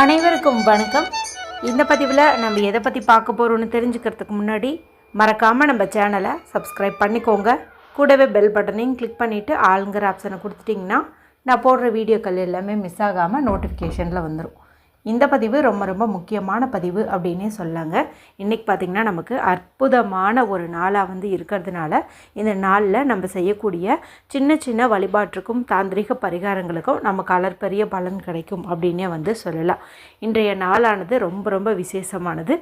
அனைவருக்கும் வணக்கம். இந்த பதிவில் நம்ம எதை பற்றி பார்க்க போகிறோன்னு தெரிஞ்சுக்கிறதுக்கு முன்னாடி மறக்காமல் நம்ம சேனலை சப்ஸ்கிரைப் பண்ணிக்கோங்க. கூடவே பெல் பட்டனையும் கிளிக் பண்ணிவிட்டு ஆளுங்கிற ஆப்ஷனை கொடுத்துட்டிங்கன்னா நான் போடுற வீடியோக்கள் எல்லாமே மிஸ் ஆகாமல் நோட்டிஃபிகேஷனில் வந்துடும். இந்த பதிவு ரொம்ப ரொம்ப முக்கியமான பதிவு அப்படின்னே சொல்லாங்க. இன்றைக்கி பார்த்திங்கன்னா நமக்கு அற்புதமான ஒரு நாளாக இருக்கிறதுனால இந்த நாளில் நம்ம செய்யக்கூடிய சின்ன சின்ன வழிபாட்டுக்கும் தாந்திரிக பரிகாரங்களுக்கும் நமக்கு அளப்பரிய பலன் கிடைக்கும் அப்படின்னே சொல்லலாம். இன்றைய நாளானது ரொம்ப ரொம்ப விசேஷமானது.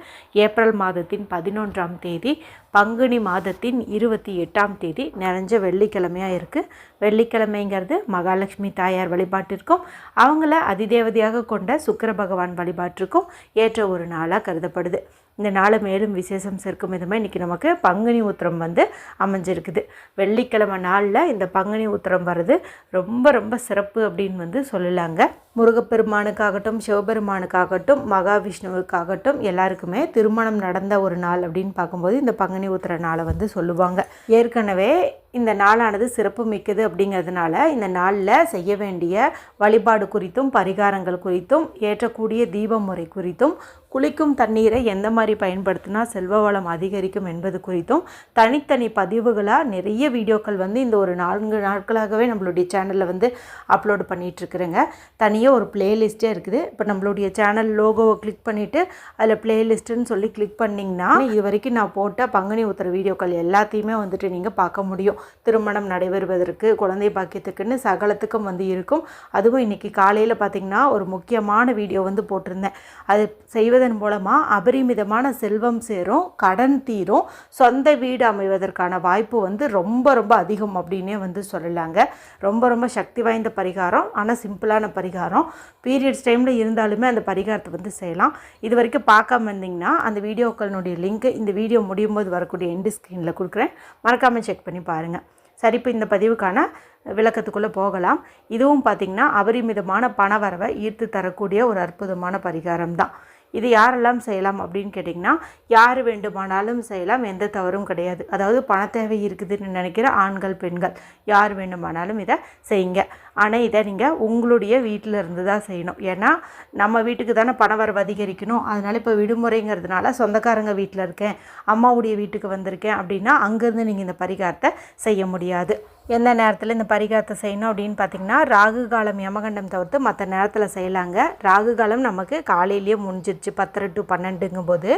ஏப்ரல் மாதத்தின் 11ஆம் தேதி, பங்குனி மாதத்தின் 28ஆம் தேதி நிறைஞ்ச வெள்ளிக்கிழமையாக இருக்குது. வெள்ளிக்கிழமைங்கிறது மகாலட்சுமி தாயார் வழிபாட்டிற்கும் அவங்கள அதிதேவதையாக கொண்ட சுக்கிர பகவான் வழிபாட்டிற்கும் ஏற்ற ஒரு நாளாக கருதப்படுது. இந்த நாளை மேலும் விசேஷம் சேர்க்கும் விதமாக இன்றைக்கி நமக்கு பங்குனி உத்திரம் அமைஞ்சிருக்குது. வெள்ளிக்கிழமை நாளில் இந்த பங்குனி உத்திரம் வர்றது ரொம்ப ரொம்ப சிறப்பு அப்படின்னு சொல்லலாங்க. முருகப்பெருமானுக்காகட்டும், சிவபெருமானுக்காகட்டும், மகாவிஷ்ணுவுக்காகட்டும் எல்லாருக்குமே திருமணம் நடந்த ஒரு நாள் அப்படின்னு பார்க்கும்போது இந்த பங்குனி உத்திர நாளை சொல்லுவாங்க. ஏற்கனவே இந்த நாளானது சிறப்பு மிக்கது அப்படிங்கிறதுனால இந்த நாளில் செய்ய வேண்டிய வழிபாடு குறித்தும் பரிகாரங்கள் குறித்தும் ஏற்றக்கூடிய தீப முறை குறித்தும் குளிக்கும் தண்ணீரை எந்த மாதிரி பயன்படுத்தினா செல்வ வளம் அதிகரிக்கும் என்பது குறித்தும் தனித்தனி பதிவுகளாக நிறைய வீடியோக்கள் இந்த ஒரு 4 நாட்களாகவே நம்மளுடைய சேனலில் அப்லோடு பண்ணிகிட்ருக்குறேங்க. தனியாக ஒரு பிளேலிஸ்ட்டே இருக்குது. இப்போ நம்மளுடைய சேனல் லோகோவை கிளிக் பண்ணிவிட்டு அதில் பிளேலிஸ்ட்டுன்னு சொல்லி கிளிக் பண்ணிங்கன்னா இது வரைக்கும் நான் போட்ட பங்குனி உத்திர வீடியோக்கள் எல்லாத்தையுமே நீங்கள் பார்க்க முடியும். திருமணம் நடைபெறுவதற்கு, குழந்தை பாக்கியத்துக்குன்னு சகலத்துக்கும் இருக்கும். அதுவும் இன்றைக்கி காலையில் பார்த்திங்கன்னா ஒரு முக்கியமான வீடியோ போட்டிருந்தேன். அது செய்வதன் மூலமாக அபரிமிதமான செல்வம் சேரும், கடன் தீரும், சொந்த வீடு அமைவதற்கான வாய்ப்பு ரொம்ப ரொம்ப அதிகம் அப்படின்னே சொல்லலாங்க. ரொம்ப ரொம்ப சக்தி வாய்ந்த பரிகாரம், ஆனால் சிம்பிளான பரிகாரம். பீரியட்ஸ் டைமில் இருந்தாலுமே அந்த பரிகாரத்தை செய்யலாம். இது வரைக்கும் பார்க்காம இருந்தீங்கன்னா அந்த வீடியோக்களினுடைய லிங்க் இந்த வீடியோ முடியும் போது வரக்கூடிய எண்டு ஸ்க்ரீனில் கொடுக்குறேன். மறக்காமல் செக் பண்ணி பாருங்கள். சரி, இப்போ இந்த பதிவுக்கான விளக்கத்துக்குள்ளே போகலாம். இதுவும் பார்த்திங்கன்னா அபரிமிதமான பண வரவை ஈர்த்து தரக்கூடிய ஒரு அற்புதமான பரிகாரம் தான். இது யாரெல்லாம் செய்யலாம் அப்படின்னு கேட்டிங்கன்னா யார் வேண்டுமானாலும் செய்யலாம், எந்த தவறும் கிடையாது. அதாவது பண தேவை இருக்குதுன்னு நினைக்கிற ஆண்கள், பெண்கள் யார் வேண்டுமானாலும் இதை செய்யுங்க. ஆனால் இதை நீங்கள் உங்களுடைய வீட்டில் இருந்து தான் செய்யணும். ஏன்னா நம்ம வீட்டுக்கு தானே பண வரவு அதிகரிக்கணும். அதனால் இப்போ விடுமுறைங்கிறதுனால சொந்தக்காரங்க வீட்டில் இருக்கேன், அம்மாவுடைய வீட்டுக்கு வந்திருக்கேன் அப்படின்னா அங்கேருந்து நீங்கள் இந்த பரிகாரத்தை செய்ய முடியாது. எந்த நேரத்தில் இந்த பரிகாரத்தை செய்யணும் அப்படின்னு பார்த்திங்கன்னா ராகு காலம், யமகண்டம் தவிர்த்து மற்ற நேரத்தில் செய்யலாங்க. ராகு காலம் நமக்கு காலையிலேயே முடிஞ்சிருச்சு 10 to 12ங்கும் போது,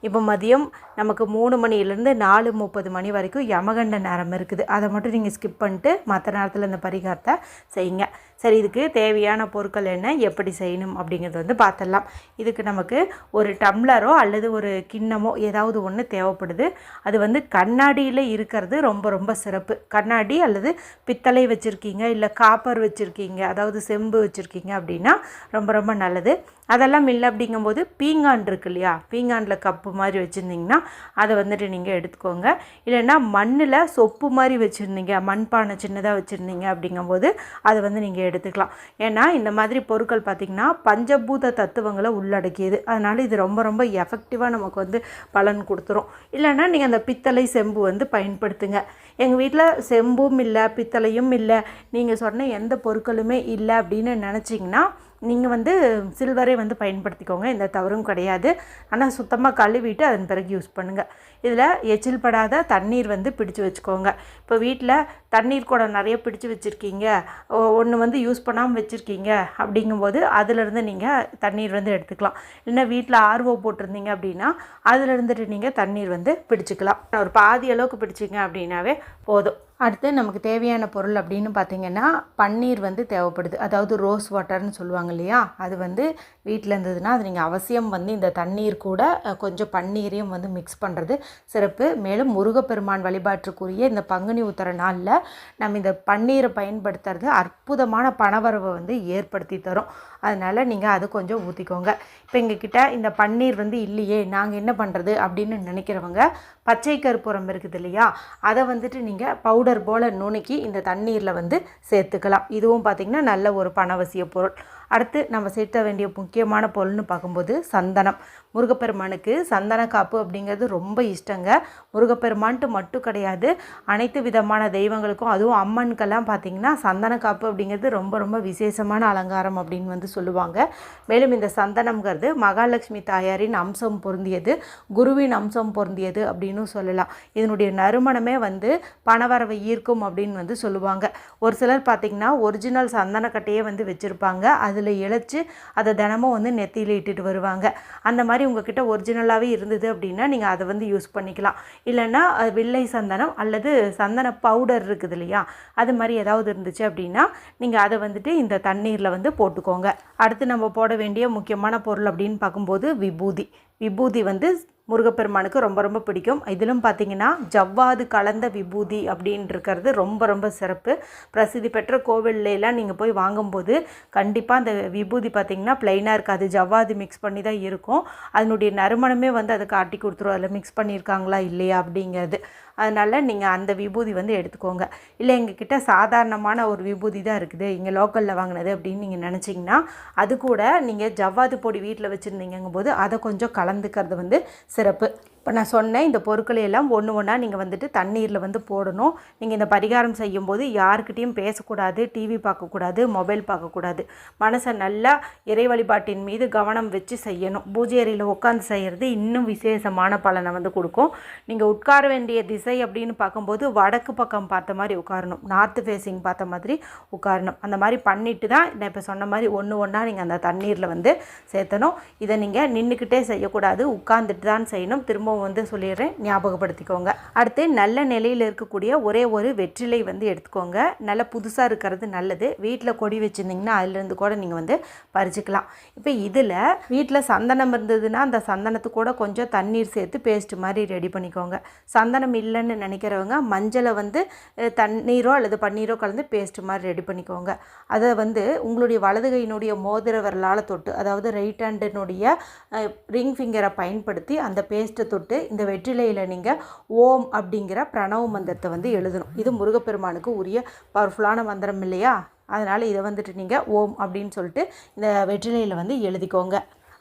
இப்போ மதியம் நமக்கு 3 மணிலேருந்து 4:30 மணி வரைக்கும் யமகண்ட நேரம் இருக்குது. அதை மட்டும் நீங்கள் ஸ்கிப் பண்ணிட்டு மற்ற நேரத்தில் இந்த பரிகாரத்தை செய்யுங்க. சரி, இதுக்கு தேவையான பொருட்கள் என்ன, எப்படி செய்யணும் அப்படிங்கிறது பார்த்துடலாம். இதுக்கு நமக்கு ஒரு டம்ளரோ அல்லது ஒரு கிண்ணமோ ஏதாவது ஒன்று தேவைப்படுது. அது கண்ணாடியில் இருக்கிறது ரொம்ப ரொம்ப சிறப்பு. கண்ணாடி அல்லது பித்தளை வச்சுருக்கீங்க, இல்லை காப்பர் வச்சுருக்கீங்க, அதாவது செம்பு வச்சுருக்கீங்க அப்படின்னா ரொம்ப ரொம்ப நல்லது. அதெல்லாம் இல்லை அப்படிங்கும்போது பீங்கான் இருக்கு இல்லையா, பீங்கானில் கப்பு மாதிரி வச்சுருந்தீங்கன்னா அதை நீங்கள் எடுத்துக்கோங்க. இல்லைன்னா மண்ணில் சொப்பு மாதிரி வச்சுருந்தீங்க, மண்பானை சின்னதாக வச்சுருந்தீங்க அப்படிங்கும்போது அதை நீங்கள் எடுத்துக்கலாம். ஏன்னா இந்த மாதிரி பொருட்கள் பார்த்திங்கன்னா பஞ்சபூத தத்துவங்களை உள்ளடக்கியது. அதனால் இது ரொம்ப ரொம்ப எஃபெக்டிவாக நமக்கு பலன் கொடுத்துரும். இல்லைன்னா நீங்கள் அந்த பித்தளை செம்பு பயன்படுத்துங்க. எங்கள் வீட்டில் செம்பும் இல்லை, பித்தளையும் இல்லை, நீங்கள் சொன்ன எந்த பொருட்களுமே இல்லை அப்படின்னு நினச்சிங்கன்னா நீங்கள் சில்வரே பயன்படுத்திக்கோங்க. எந்த தவறும் கிடையாது. ஆனால் சுத்தமாக கழுவிட்டு அதன் பிறகு யூஸ் பண்ணுங்கள். இதில் எச்சில் படாத தண்ணீர் பிடிச்சி வச்சுக்கோங்க. இப்போ வீட்டில் தண்ணீர் குடம் நிறைய பிடிச்சி வச்சுருக்கீங்க, ஒன்று யூஸ் பண்ணாமல் வச்சுருக்கீங்க அப்படிங்கும்போது அதிலிருந்து நீங்கள் தண்ணீர் எடுத்துக்கலாம். இல்லைன்னா வீட்டில் ஆர்வோ போட்டிருந்தீங்க அப்படின்னா அதிலிருந்துட்டு நீங்கள் தண்ணீர் பிடிச்சிக்கலாம். ஒரு பாதி அளவுக்கு பிடிச்சிங்க அப்படின்னாவே போதும். அடுத்து நமக்கு தேவையான பொருள் அப்படின்னு பார்த்திங்கன்னா பன்னீர் தேவைப்படுது. அதாவது ரோஸ் வாட்டர்னு சொல்லுவாங்க இல்லையா, அது வீட்டில் இருந்ததுன்னா அது நீங்கள் அவசியம் இந்த தண்ணீர் கூட கொஞ்சம் பன்னீரையும் மிக்ஸ் பண்ணுறது சிறப்பு. மேலும் முருகப்பெருமான் வழிபாட்டுக்குரிய இந்த பங்குனி உத்திர நாளில் நம்ம இந்த பன்னீரை பயன்படுத்துறது அற்புதமான பணவரவை ஏற்படுத்தி தரும். அதனால் நீங்கள் அது கொஞ்சம் ஊற்றிக்கோங்க. இப்போ எங்ககிட்ட இந்த பன்னீர் இல்லையே, நாங்கள் என்ன பண்ணுறது அப்படின்னு நினைக்கிறவங்க பச்சை கற்பூரம் இருக்குது இல்லையா, அதை நீங்கள் பவுடர் போல் நுணுக்கி இந்த தண்ணீரில் சேர்த்துக்கலாம். இதுவும் பார்த்திங்கன்னா நல்ல ஒரு பணவசிய பொருள். அடுத்து நம்ம சேர்த்த வேண்டிய முக்கியமான பொருள்னு பார்க்கும்போது சந்தனம். முருகப்பெருமானுக்கு சந்தன காப்பு அப்படிங்கிறது ரொம்ப இஷ்டங்க. முருகப்பெருமான்ட்டு மட்டும் கிடையாது, அனைத்து விதமான தெய்வங்களுக்கும், அதுவும் அம்மனுக்கெல்லாம் பார்த்திங்கன்னா சந்தன காப்பு அப்படிங்கிறது ரொம்ப ரொம்ப விசேஷமான அலங்காரம் அப்படின்னு சொல்லுவாங்க. மேலும் இந்த சந்தனம்ங்கிறது மகாலட்சுமி தாயாரின் அம்சம் பொருந்தியது, குருவின் அம்சம் பொருந்தியது அப்படின்னு சொல்லலாம். இதனுடைய நறுமணமே பணவரவை ஈர்க்கும் அப்படின்னு சொல்லுவாங்க. ஒரு சிலர் பார்த்திங்கன்னா ஒரிஜினல் சந்தனக்கட்டையே வச்சுருப்பாங்க. அதில் இழைச்சி அதை தினமும் நெத்தியில் இட்டுட்டு வருவாங்க. அந்த மாதிரி உங்ககிட்ட ஒரிஜினலாகவே இருந்தது அப்படின்னா நீங்கள் அதை யூஸ் பண்ணிக்கலாம். இல்லைன்னா வில்லை சந்தனம் அல்லது சந்தன பவுடர் இருக்குது இல்லையா, அது மாதிரி ஏதாவது இருந்துச்சு அப்படின்னா நீங்கள் அதை இந்த தண்ணீரில் போட்டுக்கோங்க. அடுத்து நம்ம போட வேண்டிய முக்கியமான பொருள் அப்படின்னு பார்க்கும்போது விபூதி. விபூதி முருகப்பெருமானுக்கு ரொம்ப ரொம்ப பிடிக்கும். இதிலும் பார்த்திங்கன்னா ஜவ்வாது கலந்த விபூதி அப்படின்னு இருக்கிறது ரொம்ப ரொம்ப சிறப்பு. பிரசித்தி பெற்ற கோவில்லாம் நீங்கள் போய் வாங்கும்போது கண்டிப்பாக அந்த விபூதி பார்த்திங்கன்னா ப்ளைனாக இருக்காது, ஜவ்வாது மிக்ஸ் பண்ணி தான் இருக்கும். அதனுடைய நறுமணமே அதை காட்டி கொடுத்துரும், அதில் மிக்ஸ் பண்ணியிருக்காங்களா இல்லையா அப்படிங்கிறது. அதனால் நீங்கள் அந்த விபூதி எடுத்துக்கோங்க. இல்லை எங்ககிட்ட சாதாரணமான ஒரு விபூதி தான் இருக்குது, இங்கே லோக்கலில் வாங்கினது அப்படின்னு நீங்கள் நினச்சிங்கன்னா அது கூட நீங்கள் ஜவ்வாது பொடி வீட்டில் வச்சுருந்தீங்கும்போது அதை கொஞ்சம் கலந்துக்கிறது சிறப்பு. இப்போ நான் சொன்னேன் இந்த பொருட்களை எல்லாம் ஒன்று ஒன்றா நீங்கள் தண்ணீரில் போடணும். நீங்கள் இந்த பரிகாரம் செய்யும்போது யாருக்கிட்டையும் பேசக்கூடாது, டிவி பார்க்கக்கூடாது, மொபைல் பார்க்கக்கூடாது. மனசை நல்லா இறை வழிபாட்டின் மீது கவனம் வச்சு செய்யணும். பூஜை அறையில் உட்காந்து செய்கிறது இன்னும் விசேஷமான பலனை கொடுக்கும். நீங்கள் உட்கார வேண்டிய திசை அப்படின்னு பார்க்கும்போது வடக்கு பக்கம் பார்த்த மாதிரி உட்காரணும், நார்த்து ஃபேஸிங் பார்த்த மாதிரி உட்காரணும். அந்த மாதிரி பண்ணிட்டு தான் நான் இப்போ சொன்ன மாதிரி ஒன்று ஒன்றா நீங்கள் அந்த தண்ணீரில் சேர்த்தணும். இதை நீங்கள் நின்றுக்கிட்டே செய்யக்கூடாது, உட்காந்துட்டு தான் செய்யணும். திரும்ப சொல்லிடுறேன், ஞாபகப்படுத்திக்கோங்க. அடுத்து நல்ல நிலையில் இருக்கக்கூடிய ஒரே ஒரு வெற்றிலை எடுத்துக்கோங்க. நல்ல புதுசாக இருக்கிறது நல்லது. வீட்டில் கொடி வச்சுருந்தீங்கன்னா அதுலேருந்து கூட நீங்கள் பறிச்சுக்கலாம். இப்போ இதில் வீட்டில் சந்தனம் இருந்ததுன்னா அந்த சந்தனத்து கூட கொஞ்சம் தண்ணீர் சேர்த்து பேஸ்ட் மாதிரி ரெடி பண்ணிக்கோங்க. சந்தனம் இல்லைன்னு நினைக்கிறவங்க மஞ்சளை தண்ணீரோ அல்லது பன்னீரோ கலந்து பேஸ்ட் மாதிரி ரெடி பண்ணிக்கோங்க. அதை உங்களுடைய வலது கையினுடைய மோதிர விரலால் தொட்டு, அதாவது ரைட் ஹேண்டினுடைய ரிங் ஃபிங்கரை பயன்படுத்தி அந்த பேஸ்ட்டை தொட்டு இந்த வெற்றிலையில் நீங்கள் ஓம் அப்படிங்கிற பிரணவ மந்திரத்தை எழுதணும். இது முருகப்பெருமானுக்கு உரிய பவர்ஃபுல்லான மந்திரம் இல்லையா, அதனால் இதை நீங்கள் ஓம் அப்படின்னு சொல்லிட்டு இந்த வெற்றிலையில் எழுதிக்கோங்க.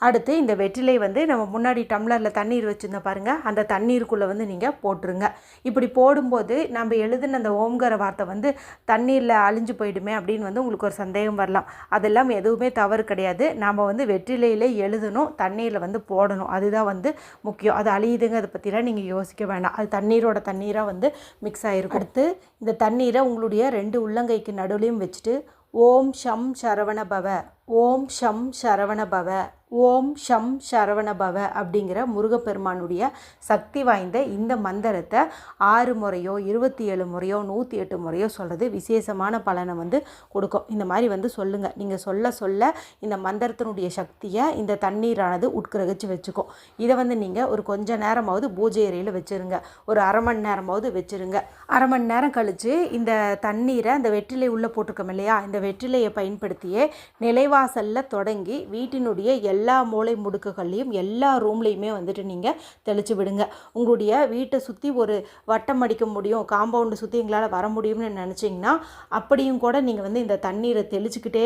அடுத்து இந்த வெற்றிலை நம்ம முன்னாடி டம்ளரில் தண்ணீர் வச்சுருந்தோம் பாருங்கள், அந்த தண்ணீருக்குள்ளே நீங்கள் போட்டுருங்க. இப்படி போடும்போது நம்ம எழுதுன அந்த ஓம்ங்கிற வார்த்தை தண்ணீரில் அழிஞ்சு போயிடுமே அப்படின்னு உங்களுக்கு ஒரு சந்தேகம் வரலாம். அதெல்லாம் எதுவுமே தவறு கிடையாது. நாம் வெற்றிலையில் எழுதணும், தண்ணீரில் போடணும், அதுதான் முக்கியம். அது அழியுதுங்க, அதை பற்றிலாம் நீங்கள் யோசிக்க வேண்டாம். அது தண்ணீரோட தண்ணீராக மிக்ஸ் ஆகிருக்கும். அடுத்து இந்த தண்ணீரை உங்களுடைய 2 உள்ளங்கைக்கு நடுவுலையும் வச்சுட்டு ஓம் ஷம் சரவண பவ, ஓம் ஷம் சரவண பவ, ஓம் ஷம் சரவண பவ அப்படிங்கிற முருகப்பெருமானுடைய சக்தி வாய்ந்த இந்த மந்திரத்தை 6 முறையோ 27 முறையோ 108 முறையோ சொல்கிறது விசேஷமான பலனை கொடுக்கும். இந்த மாதிரி சொல்லுங்கள். நீங்கள் சொல்ல சொல்ல இந்த மந்திரத்தினுடைய சக்தியை இந்த தண்ணீரானது உட்கிரகிச்சு வச்சுக்கும். இதை நீங்கள் ஒரு கொஞ்ச நேரமாவது பூஜை அறையில் வச்சுருங்க, ஒரு அரை மணி நேரமாவது வச்சுருங்க. அரை மணி நேரம் கழித்து இந்த தண்ணீரை அந்த வெற்றிலை உள்ளே போட்டிருக்கோம் இல்லையா, இந்த வெற்றிலையை பயன்படுத்தியே நிலைவாசலில் தொடங்கி வீட்டினுடைய எல்லா மூலை முடுக்குகள்லையும் எல்லா ரூம்லேயுமே நீங்கள் தெளித்து விடுங்க. உங்களுடைய வீட்டை சுற்றி ஒரு வட்டம் அடிக்க முடியும், காம்பவுண்டு சுற்றி எங்களால் வர முடியும்னு நினச்சிங்கன்னா அப்படியும் கூட நீங்கள் இந்த தண்ணீரை தெளிச்சுக்கிட்டே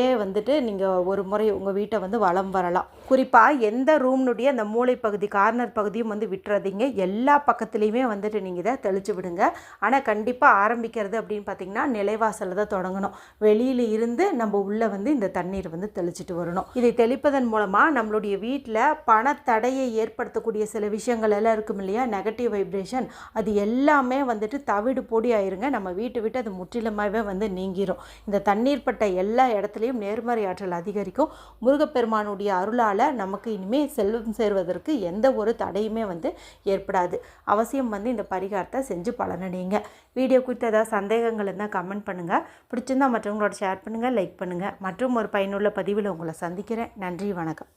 நீங்கள் ஒரு முறை உங்கள் வீட்டை வலம் வரலாம். குறிப்பாக எந்த ரூம்னுடைய அந்த மூளை பகுதி கார்னர் பகுதியும் விட்டுறதீங்க. எல்லா பக்கத்துலேயுமே நீங்கள் இதை தெளித்து விடுங்க. ஆனால் கண்டிப்பாக ஆரம்பிக்கிறது அப்படின்னு பார்த்திங்கன்னா நிலைவாசலில் தான் தொடங்கணும். வெளியில் இருந்து நம்ம உள்ளே இந்த தண்ணீர் தெளிச்சிட்டு வரணும். இதை தெளிப்பதன் மூலமாக நம்மளுடைய வீட்டில் பணத்தடையை ஏற்படுத்தக்கூடிய சில விஷயங்கள் எல்லாம் இருக்கும் இல்லையா, நெகட்டிவ் வைப்ரேஷன், அது எல்லாமே தவிடு பொடி ஆயிருங்க. நம்ம வீட்டை விட்டு அது முற்றிலுமாகவே நீங்கிரும். இந்த தண்ணீர் பட்ட எல்லா இடத்துலையும் நேர்மறை ஆற்றல் அதிகரிக்கும். முருகப்பெருமானுடைய அருளால் நமக்கு இனிமேல் செல்வம் சேர்வதற்கு எந்த ஒரு தடையுமே ஏற்படாது. அவசியம் இந்த பரிகாரத்தை செஞ்சு பலனடைங்க. வீடியோ குறித்து ஏதாவது சந்தேகங்கள் இருந்தால் கமெண்ட் பண்ணுங்கள். பிடிச்சிருந்தால் மற்றவங்களோட ஷேர் பண்ணுங்கள், லைக் பண்ணுங்கள். மற்றும் ஒரு பயனுள்ள பதிவில் உங்களை சந்திக்கிறேன். நன்றி, வணக்கம்.